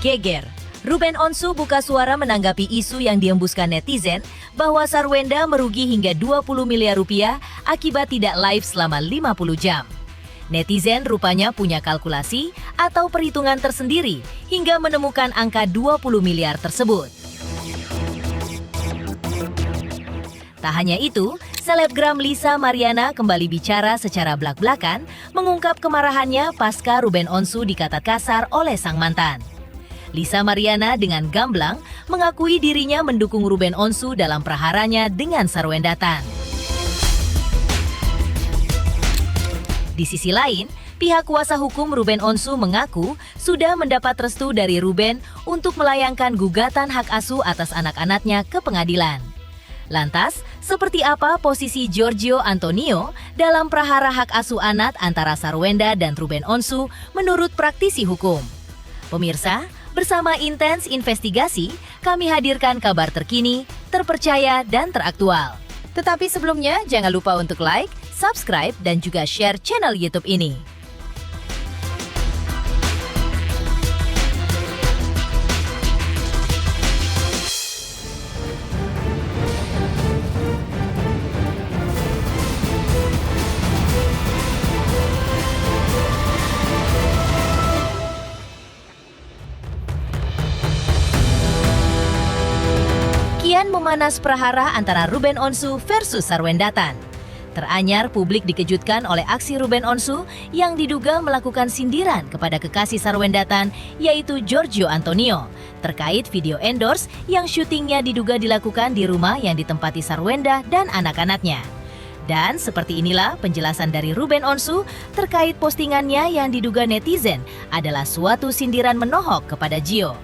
Geger. Ruben Onsu buka suara menanggapi isu yang dihembuskan netizen bahwa Sarwenda merugi hingga 20 miliar rupiah akibat tidak live selama 50 jam. Netizen rupanya punya kalkulasi atau perhitungan tersendiri hingga menemukan angka 20 miliar tersebut. Tak hanya itu, selebgram Lisa Mariana kembali bicara secara blak-blakan mengungkap kemarahannya pasca Ruben Onsu dikata kasar oleh sang mantan. Lisa Mariana dengan gamblang mengakui dirinya mendukung Ruben Onsu dalam praharanya dengan Sarwenda Tan. Di sisi lain, pihak kuasa hukum Ruben Onsu mengaku sudah mendapat restu dari Ruben untuk melayangkan gugatan hak asuh atas anak-anaknya ke pengadilan. Lantas, seperti apa posisi Giorgio Antonio dalam prahara hak asuh anak antara Sarwenda dan Ruben Onsu menurut praktisi hukum? Pemirsa, bersama Intens Investigasi, kami hadirkan kabar terkini, terpercaya, dan teraktual. Tetapi sebelumnya, jangan lupa untuk like, subscribe, dan juga share channel YouTube ini. Kian memanas prahara antara Ruben Onsu versus Sarwenda Tan. Teranyar publik dikejutkan oleh aksi Ruben Onsu yang diduga melakukan sindiran kepada kekasih Sarwenda Tan yaitu Giorgio Antonio terkait video endorse yang syutingnya diduga dilakukan di rumah yang ditempati Sarwenda dan anak-anaknya. Dan seperti inilah penjelasan dari Ruben Onsu terkait postingannya yang diduga netizen adalah suatu sindiran menohok kepada Gio.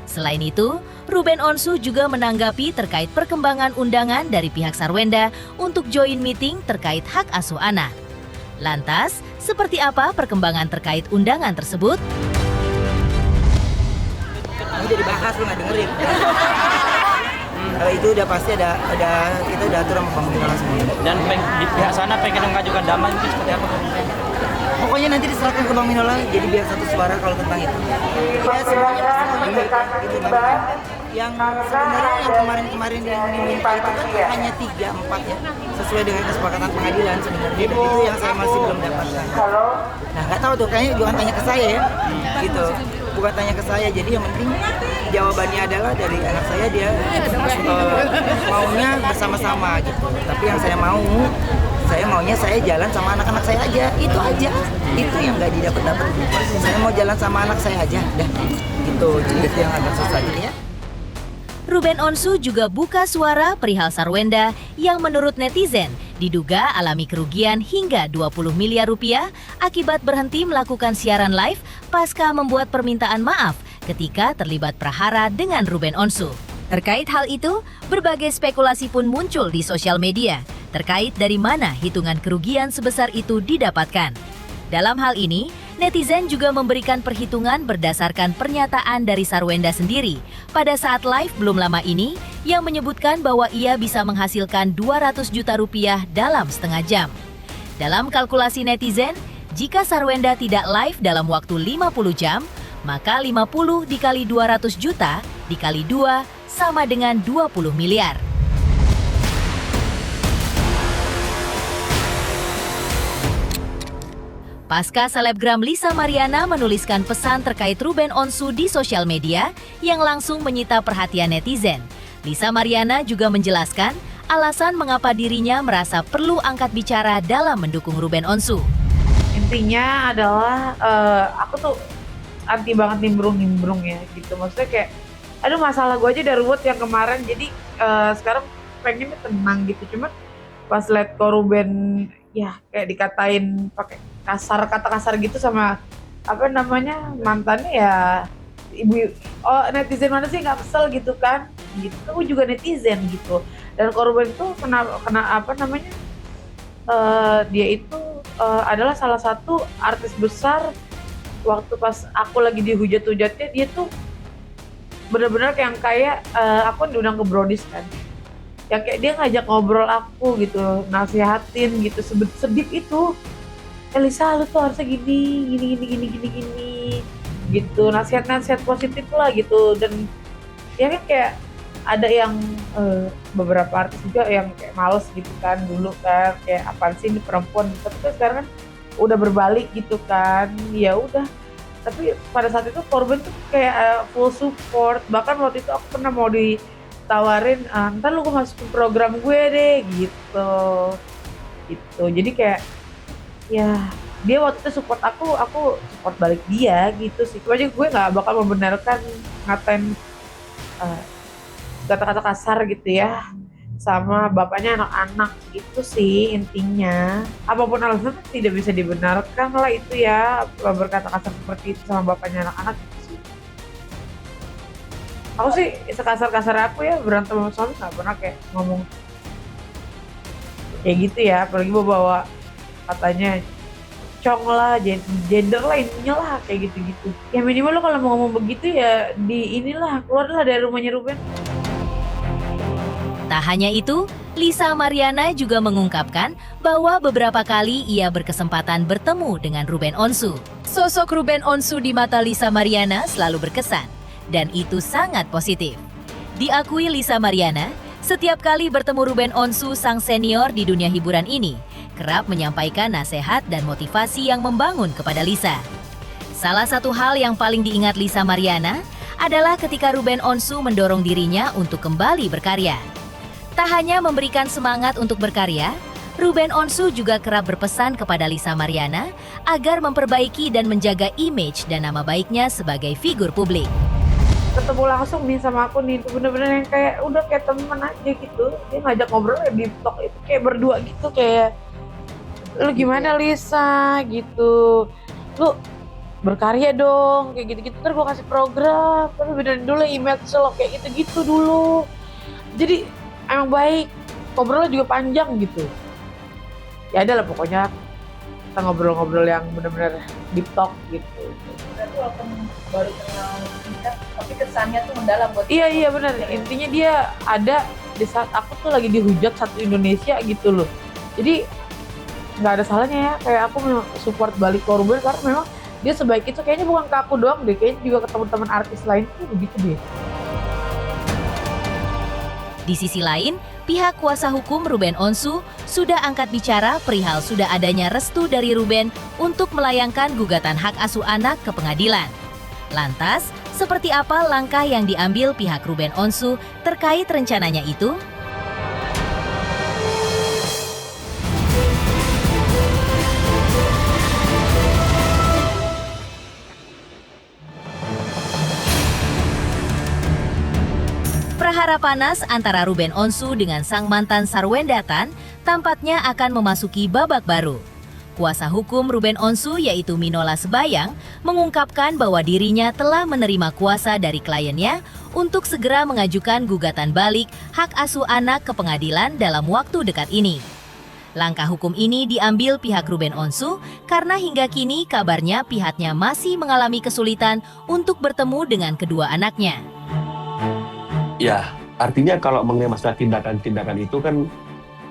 Selain itu, Ruben Onsu juga menanggapi terkait perkembangan undangan dari pihak Sarwenda untuk join meeting terkait hak asuh anak. Lantas, seperti apa perkembangan terkait undangan tersebut? Ini udah dibahas, lu nggak dengerin. Kalau itu udah pasti ada kita udah atur sama Bang Minola semua. Dan di pihak sana pengen mengajukan damai itu seperti apa? Pokoknya nanti diserahkan ke Bang Minola, jadi biar satu suara kalau tentang itu. Ya semuanya pasti gitu kan. Yang sebenarnya yang kemarin yang diminta itu kan hanya 3-4 ya, sesuai dengan kesepakatan pengadilan sebenarnya. Dan itu yang saya masih belum dapatkan. Nah nggak tahu tuh, kayaknya bukan tanya ke saya ya, gitu. Bukan tanya ke saya, jadi yang penting jawabannya adalah dari anak saya, dia maunya bersama-sama gitu. Tapi yang saya maunya saya jalan sama anak-anak saya aja, itu aja. Itu yang nggak didapat. Saya mau jalan sama anak saya aja, dah. Gitu, jadi itu yang agak susah jadi ya. Ruben Onsu juga buka suara perihal Sarwenda yang menurut netizen diduga alami kerugian hingga 20 miliar rupiah akibat berhenti melakukan siaran live pasca membuat permintaan maaf ketika terlibat prahara dengan Ruben Onsu. Terkait hal itu, berbagai spekulasi pun muncul di sosial media terkait dari mana hitungan kerugian sebesar itu didapatkan. Dalam hal ini, netizen juga memberikan perhitungan berdasarkan pernyataan dari Sarwenda sendiri pada saat live belum lama ini yang menyebutkan bahwa ia bisa menghasilkan 200 juta rupiah dalam setengah jam. Dalam kalkulasi netizen, jika Sarwenda tidak live dalam waktu 50 jam, maka 50 dikali 200 juta dikali 2 sama dengan 20 miliar. Pasca selebgram Lisa Mariana menuliskan pesan terkait Ruben Onsu di sosial media yang langsung menyita perhatian netizen, Lisa Mariana juga menjelaskan alasan mengapa dirinya merasa perlu angkat bicara dalam mendukung Ruben Onsu. Intinya adalah aku tuh anti banget nimbrung ya gitu. Maksudnya kayak, aduh masalah gue aja udah ruwet yang kemarin, jadi sekarang pengennya tenang gitu. Cuman pas liat kok Ruben ya kayak dikatain pakai kata kasar gitu sama mantannya ya, netizen mana sih nggak kesel gitu kan, gitu. Aku juga netizen gitu. Dan korban itu dia itu adalah salah satu artis besar. Waktu pas aku lagi dihujat-hujatnya, dia tuh benar-benar kayak aku diundang ke Brodies kan, ya kayak dia ngajak ngobrol aku gitu, nasihatin gitu, sedip itu. Elisa, lu tuh harusnya gini gitu, nasihat-nasihat positif lah gitu. Dan ya kan kayak ada yang beberapa artis juga yang kayak males gitu kan dulu kan, kayak apaan sih ini perempuan, tapi kan sekarang kan udah berbalik gitu kan, ya udah. Tapi pada saat itu korban tuh kayak full support, bahkan waktu itu aku pernah mau ditawarin, ntar lu masuk ke program gue deh gitu. Jadi kayak ya dia waktu itu support aku support balik dia gitu sih. Cuma aja gue nggak bakal membenarkan ngatain kata-kata kasar gitu ya sama bapaknya anak-anak, itu sih intinya. Apapun alasannya tidak bisa dibenarkan lah itu ya, berkata kasar seperti itu sama bapaknya anak-anak gitu sih. Aku sih sekasar-kasar aku ya berantem sama suami nggak pernah kayak ngomong kayak gitu ya, apalagi bawa katanya cong lah, gender lah, ininya lah kayak gitu-gitu. Ya minimal lo kalau mau ngomong begitu ya di inilah, keluarlah dari rumahnya Ruben. Tak hanya itu, Lisa Mariana juga mengungkapkan bahwa beberapa kali ia berkesempatan bertemu dengan Ruben Onsu. Sosok Ruben Onsu di mata Lisa Mariana selalu berkesan, dan itu sangat positif. Diakui Lisa Mariana, setiap kali bertemu Ruben Onsu sang senior di dunia hiburan ini, kerap menyampaikan nasihat dan motivasi yang membangun kepada Lisa. Salah satu hal yang paling diingat Lisa Mariana adalah ketika Ruben Onsu mendorong dirinya untuk kembali berkarya. Tak hanya memberikan semangat untuk berkarya, Ruben Onsu juga kerap berpesan kepada Lisa Mariana agar memperbaiki dan menjaga image dan nama baiknya sebagai figur publik. Ketemu langsung nih sama aku nih, itu bener-bener yang kayak udah kayak temen aja gitu. Dia ngajak ngobrol ya di talk itu kayak berdua gitu, kayak lu gimana Lisa gitu, lu berkarya dong kayak gitu-gitu, ntar gue kasih program, tapi benerin dulu image lo kayak gitu-gitu dulu. Jadi emang baik, ngobrolnya juga panjang gitu. Ya ada lah pokoknya kita ngobrol-ngobrol yang bener-bener deep talk gitu. Berarti walaupun baru kenal singkat, tapi kesannya tuh mendalam buat Iya benar. Intinya dia ada di saat aku tuh lagi dihujat satu Indonesia gitu loh. Jadi nggak ada salahnya ya, kayak aku support balik korban karena memang dia sebaik itu. Kayaknya bukan ke aku doang deh, kayaknya juga ke teman-teman artis lain tuh begitu deh. Di sisi lain, pihak kuasa hukum Ruben Onsu sudah angkat bicara perihal sudah adanya restu dari Ruben untuk melayangkan gugatan hak asuh anak ke pengadilan. Lantas, seperti apa langkah yang diambil pihak Ruben Onsu terkait rencananya itu? Prahara panas antara Ruben Onsu dengan sang mantan Sarwenda Tan tampaknya akan memasuki babak baru. Kuasa hukum Ruben Onsu yaitu Minola Sebayang mengungkapkan bahwa dirinya telah menerima kuasa dari kliennya untuk segera mengajukan gugatan balik hak asuh anak ke pengadilan dalam waktu dekat ini. Langkah hukum ini diambil pihak Ruben Onsu karena hingga kini kabarnya pihaknya masih mengalami kesulitan untuk bertemu dengan kedua anaknya. Ya, artinya kalau mengenai masalah tindakan-tindakan itu kan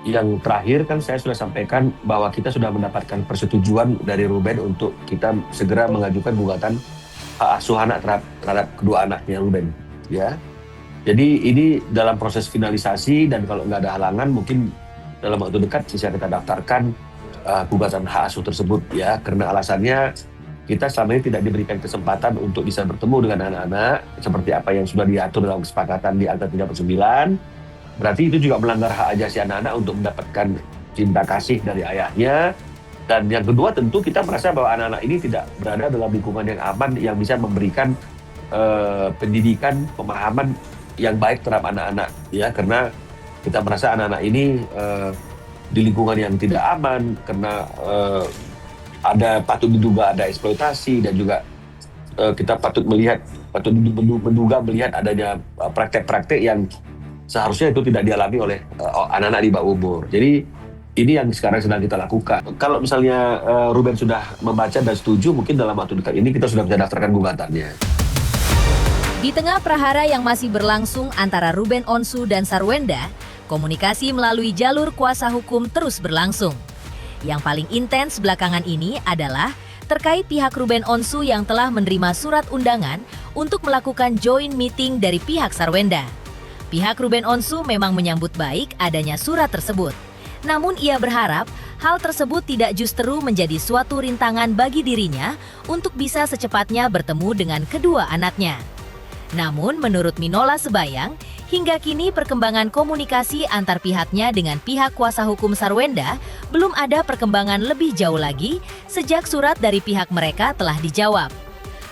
yang terakhir kan saya sudah sampaikan bahwa kita sudah mendapatkan persetujuan dari Ruben untuk kita segera mengajukan gugatan hak asuh anak terhadap kedua anaknya Ruben. Ya, jadi ini dalam proses finalisasi dan kalau nggak ada halangan mungkin dalam waktu dekat bisa kita daftarkan gugatan hak asuh tersebut ya, karena alasannya kita selama ini tidak diberikan kesempatan untuk bisa bertemu dengan anak-anak seperti apa yang sudah diatur dalam kesepakatan di Akta 39. Berarti itu juga melanggar hak ajasi anak-anak untuk mendapatkan cinta kasih dari ayahnya. Dan yang kedua tentu kita merasa bahwa anak-anak ini tidak berada dalam lingkungan yang aman yang bisa memberikan pendidikan, pemahaman yang baik terhadap anak-anak ya, karena kita merasa anak-anak ini di lingkungan yang tidak aman karena ada patut diduga ada eksploitasi dan juga kita patut menduga melihat adanya praktek-praktek yang seharusnya itu tidak dialami oleh anak-anak di bawah umur. Jadi ini yang sekarang sedang kita lakukan. Kalau misalnya Ruben sudah membaca dan setuju, mungkin dalam waktu dekat ini kita sudah bisa daftarkan gugatannya. Di tengah prahara yang masih berlangsung antara Ruben Onsu dan Sarwenda, komunikasi melalui jalur kuasa hukum terus berlangsung. Yang paling intens belakangan ini adalah terkait pihak Ruben Onsu yang telah menerima surat undangan untuk melakukan joint meeting dari pihak Sarwenda. Pihak Ruben Onsu memang menyambut baik adanya surat tersebut. Namun ia berharap hal tersebut tidak justru menjadi suatu rintangan bagi dirinya untuk bisa secepatnya bertemu dengan kedua anaknya. Namun menurut Minola Sebayang, hingga kini perkembangan komunikasi antar pihaknya dengan pihak kuasa hukum Sarwenda belum ada perkembangan lebih jauh lagi sejak surat dari pihak mereka telah dijawab.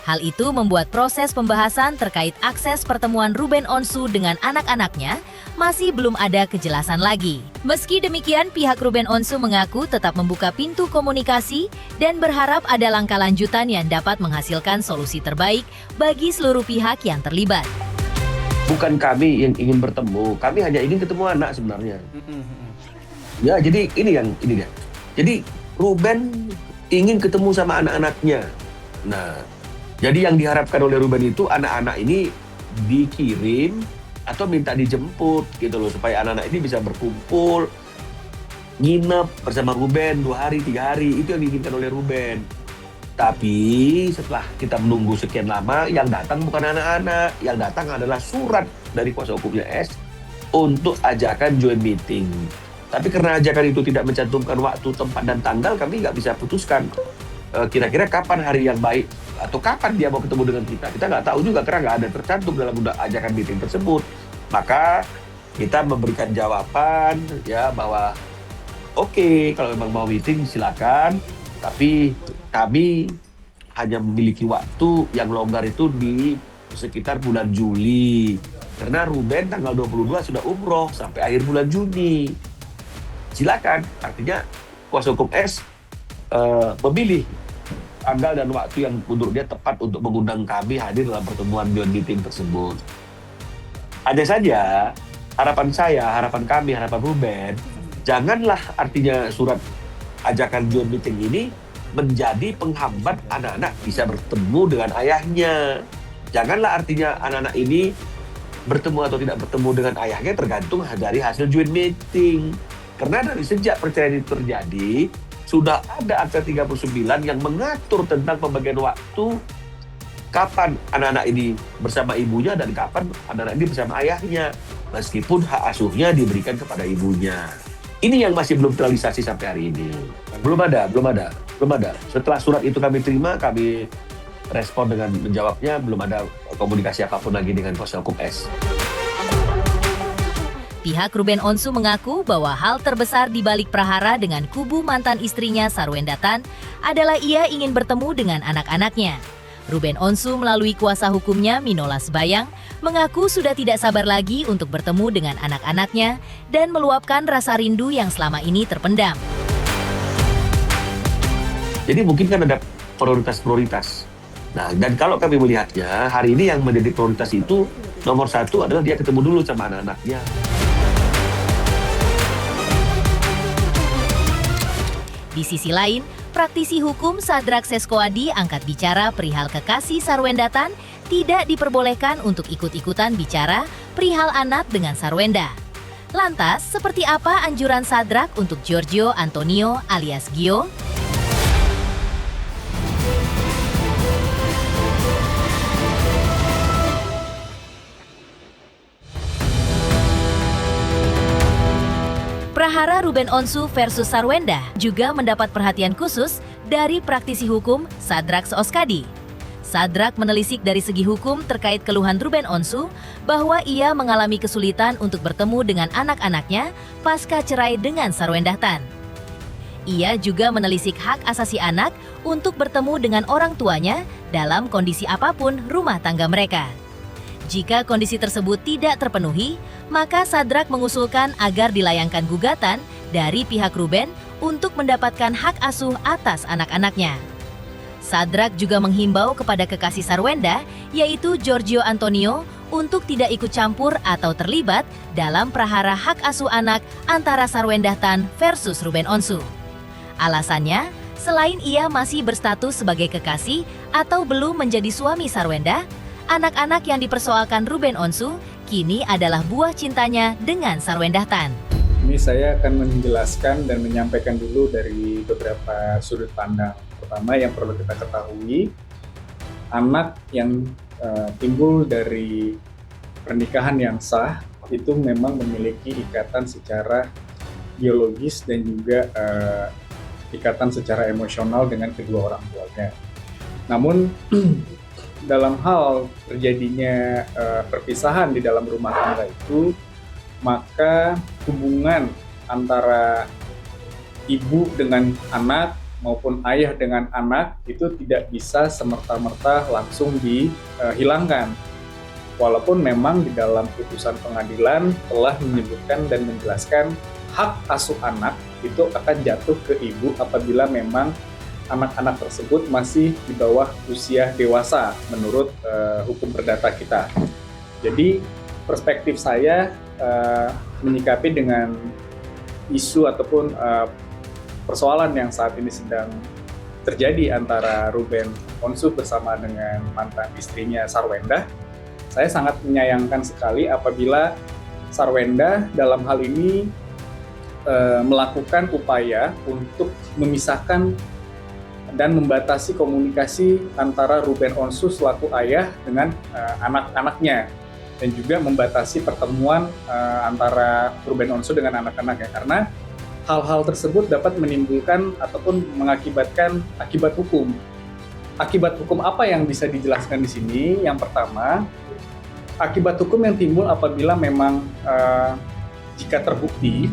Hal itu membuat proses pembahasan terkait akses pertemuan Ruben Onsu dengan anak-anaknya masih belum ada kejelasan lagi. Meski demikian, pihak Ruben Onsu mengaku tetap membuka pintu komunikasi dan berharap ada langkah lanjutan yang dapat menghasilkan solusi terbaik bagi seluruh pihak yang terlibat. Bukan kami yang ingin bertemu, kami hanya ingin ketemu anak sebenarnya. Ya, jadi ini dia. Jadi Ruben ingin ketemu sama anak-anaknya. Nah, jadi yang diharapkan oleh Ruben itu anak-anak ini dikirim atau minta dijemput gitu loh, supaya anak-anak ini bisa berkumpul, nginep bersama Ruben 2 hari, 3 hari, itu yang diinginkan oleh Ruben. Tapi setelah kita menunggu sekian lama, yang datang bukan anak-anak, yang datang adalah surat dari kuasa hukumnya S untuk ajakan joint meeting. Tapi karena ajakan itu tidak mencantumkan waktu, tempat, dan tanggal, kami nggak bisa putuskan kira-kira kapan hari yang baik atau kapan dia mau ketemu dengan kita. Kita nggak tahu juga karena nggak ada tercantum dalam ajakan meeting tersebut. Maka kita memberikan jawaban ya bahwa oke, kalau memang mau meeting silakan, tapi kami hanya memiliki waktu yang longgar itu di sekitar bulan Juli. Karena Ruben tanggal 22 sudah umroh sampai akhir bulan Juni. Silakan, artinya kuasa hukum S memilih tanggal dan waktu yang menurut dia tepat untuk mengundang kami hadir dalam pertemuan joint meeting tersebut. Hanya saja harapan kami, harapan Ruben, janganlah artinya surat ajakan joint meeting ini menjadi penghambat anak-anak bisa bertemu dengan ayahnya. Janganlah artinya anak-anak ini bertemu atau tidak bertemu dengan ayahnya tergantung dari hasil joint meeting. Karena dari sejak perceraian itu terjadi, sudah ada Akta 39 yang mengatur tentang pembagian waktu kapan anak-anak ini bersama ibunya dan kapan anak-anak ini bersama ayahnya, meskipun hak asuhnya diberikan kepada ibunya. Ini yang masih belum terrealisasi sampai hari ini. Belum ada. Setelah surat itu kami terima, kami respon dengan menjawabnya, belum ada komunikasi apapun lagi dengan kuasa hukum S. Pihak Ruben Onsu mengaku bahwa hal terbesar di balik prahara dengan kubu mantan istrinya Sarwenda Tan adalah ia ingin bertemu dengan anak-anaknya. Ruben Onsu melalui kuasa hukumnya Minola Sebayang mengaku sudah tidak sabar lagi untuk bertemu dengan anak-anaknya dan meluapkan rasa rindu yang selama ini terpendam. Jadi mungkin kan ada prioritas-prioritas. Nah, dan kalau kami melihatnya, hari ini yang menjadi prioritas itu nomor 1 adalah dia ketemu dulu sama anak-anaknya. Di sisi lain, praktisi hukum Sadrak Seskoadi angkat bicara perihal kekasih Sarwenda Tan tidak diperbolehkan untuk ikut-ikutan bicara perihal anak dengan Sarwenda. Lantas, seperti apa anjuran Sadrak untuk Giorgio Antonio alias Gio? Prahara Ruben Onsu versus Sarwenda juga mendapat perhatian khusus dari praktisi hukum Sadrak Seoskadi. Sadrak menelisik dari segi hukum terkait keluhan Ruben Onsu bahwa ia mengalami kesulitan untuk bertemu dengan anak-anaknya pasca cerai dengan Sarwenda Tan. Ia juga menelisik hak asasi anak untuk bertemu dengan orang tuanya dalam kondisi apapun rumah tangga mereka. Jika kondisi tersebut tidak terpenuhi, maka Sadrak mengusulkan agar dilayangkan gugatan dari pihak Ruben untuk mendapatkan hak asuh atas anak-anaknya. Sadrak juga menghimbau kepada kekasih Sarwenda, yaitu Giorgio Antonio, untuk tidak ikut campur atau terlibat dalam prahara hak asuh anak antara Sarwenda Tan versus Ruben Onsu. Alasannya, selain ia masih berstatus sebagai kekasih atau belum menjadi suami Sarwenda, anak-anak yang dipersoalkan Ruben Onsu kini adalah buah cintanya dengan Sarwenda Tan. Ini saya akan menjelaskan dan menyampaikan dulu dari beberapa sudut pandang. Pertama yang perlu kita ketahui, anak yang timbul dari pernikahan yang sah itu memang memiliki ikatan secara biologis dan juga ikatan secara emosional dengan kedua orang tuanya. Namun dalam hal terjadinya perpisahan di dalam rumah tangga itu, maka hubungan antara ibu dengan anak maupun ayah dengan anak itu tidak bisa semerta-merta langsung dihilangkan. Walaupun memang di dalam putusan pengadilan telah menyebutkan dan menjelaskan hak asuh anak itu akan jatuh ke ibu apabila memang anak-anak tersebut masih di bawah usia dewasa menurut hukum perdata kita. Jadi perspektif saya menyikapi dengan isu ataupun persoalan yang saat ini sedang terjadi antara Ruben Onsu bersama dengan mantan istrinya Sarwenda. Saya sangat menyayangkan sekali apabila Sarwenda dalam hal ini melakukan upaya untuk memisahkan dan membatasi komunikasi antara Ruben Onsu selaku ayah dengan anak-anaknya, dan juga membatasi pertemuan antara Ruben Onsu dengan anak-anaknya, karena hal-hal tersebut dapat menimbulkan ataupun mengakibatkan akibat hukum. Akibat hukum apa yang bisa dijelaskan di sini? Yang pertama, akibat hukum yang timbul apabila memang jika terbukti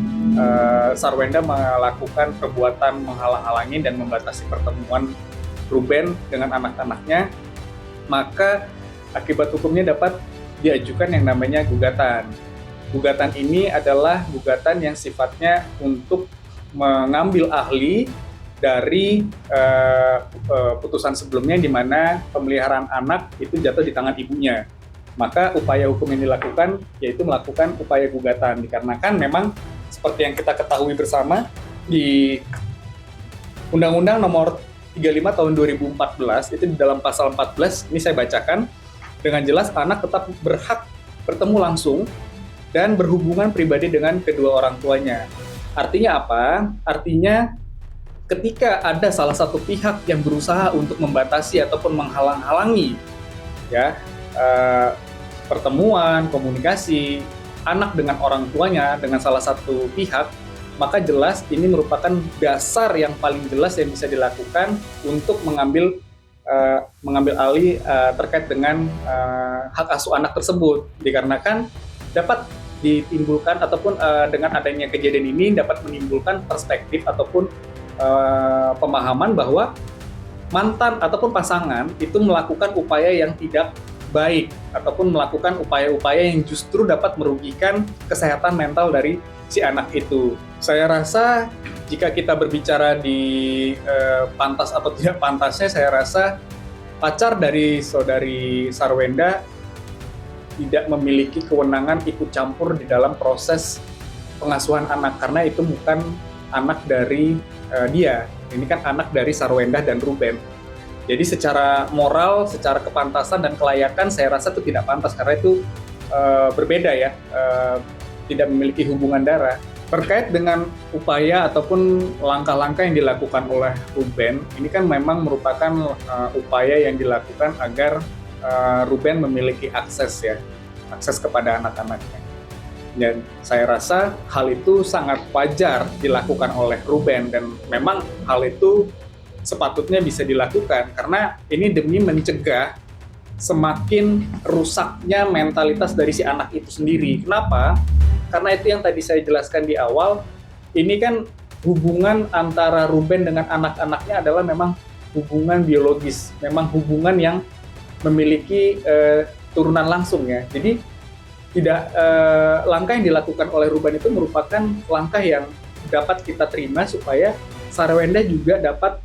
Sarwenda melakukan perbuatan menghalang-halangi dan membatasi pertemuan Ruben dengan anak-anaknya, maka akibat hukumnya dapat diajukan yang namanya gugatan. Gugatan ini adalah gugatan yang sifatnya untuk mengambil ahli dari putusan sebelumnya di mana pemeliharaan anak itu jatuh di tangan ibunya. Maka upaya hukum yang dilakukan yaitu melakukan upaya gugatan, dikarenakan memang seperti yang kita ketahui bersama di Undang-Undang Nomor 35 Tahun 2014 itu di dalam pasal 14 ini saya bacakan dengan jelas, anak tetap berhak bertemu langsung dan berhubungan pribadi dengan kedua orang tuanya. Artinya apa? Artinya ketika ada salah satu pihak yang berusaha untuk membatasi ataupun menghalang-halangi ya pertemuan, komunikasi anak dengan orang tuanya dengan salah satu pihak, maka jelas ini merupakan dasar yang paling jelas yang bisa dilakukan untuk mengambil alih terkait dengan hak asuh anak tersebut, dikarenakan dapat ditimbulkan ataupun dengan adanya kejadian ini dapat menimbulkan perspektif ataupun pemahaman bahwa mantan ataupun pasangan itu melakukan upaya yang tidak baik ataupun melakukan upaya-upaya yang justru dapat merugikan kesehatan mental dari si anak itu. Saya rasa jika kita berbicara di pantas atau tidak pantasnya, saya rasa pacar dari saudari Sarwenda tidak memiliki kewenangan ikut campur di dalam proses pengasuhan anak, karena itu bukan anak dari dia. Ini kan anak dari Sarwenda dan Ruben. Jadi secara moral, secara kepantasan dan kelayakan saya rasa itu tidak pantas, karena itu berbeda ya, tidak memiliki hubungan darah. Terkait dengan upaya ataupun langkah-langkah yang dilakukan oleh Ruben, ini kan memang merupakan upaya yang dilakukan agar Ruben memiliki akses kepada anak-anaknya. Dan saya rasa hal itu sangat wajar dilakukan oleh Ruben, dan memang hal itu sepatutnya bisa dilakukan karena ini demi mencegah semakin rusaknya mentalitas dari si anak itu sendiri. Kenapa? Karena itu yang tadi saya jelaskan di awal, ini kan hubungan antara Ruben dengan anak-anaknya adalah memang hubungan biologis, memang hubungan yang memiliki turunan langsung ya. Jadi tidak langkah yang dilakukan oleh Ruben itu merupakan langkah yang dapat kita terima supaya Sarwenda juga dapat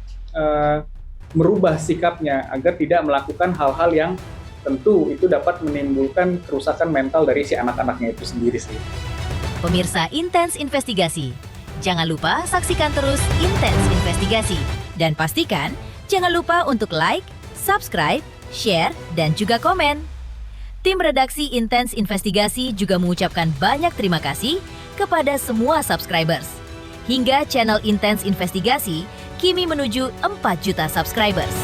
merubah sikapnya agar tidak melakukan hal-hal yang tentu itu dapat menimbulkan kerusakan mental dari si anak-anaknya itu sendiri sih. Pemirsa Intens Investigasi, jangan lupa saksikan terus Intens Investigasi. Dan pastikan jangan lupa untuk like, subscribe, share, dan juga komen. Tim redaksi Intens Investigasi juga mengucapkan banyak terima kasih kepada semua subscribers. Hingga channel Intens Investigasi kini menuju 4 juta subscribers.